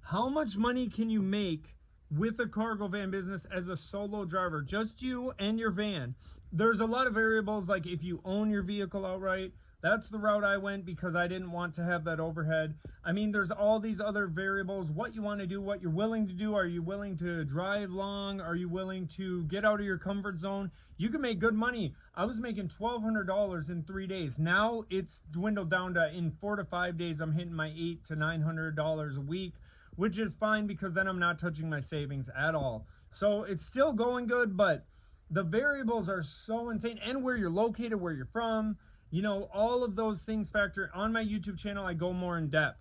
How much money can you make with a cargo van business as a solo driver? Just you and your van. There's a lot of variables, like if you own your vehicle outright. That's the route I went because I didn't want to have that overhead. I mean, there's all these other variables, what you want to do, what you're willing to do. Are you willing to drive long? Are you willing to get out of your comfort zone? You can make good money. I was making $1,200 in 3 days. Now it's dwindled down to, in 4 to 5 days, I'm hitting my $800 to $900 a week, which is fine because then I'm not touching my savings at all. So it's still going good, but the variables are so insane. And where you're located, where you're from, you know, all of those things factor. On my YouTube channel, I go more in depth.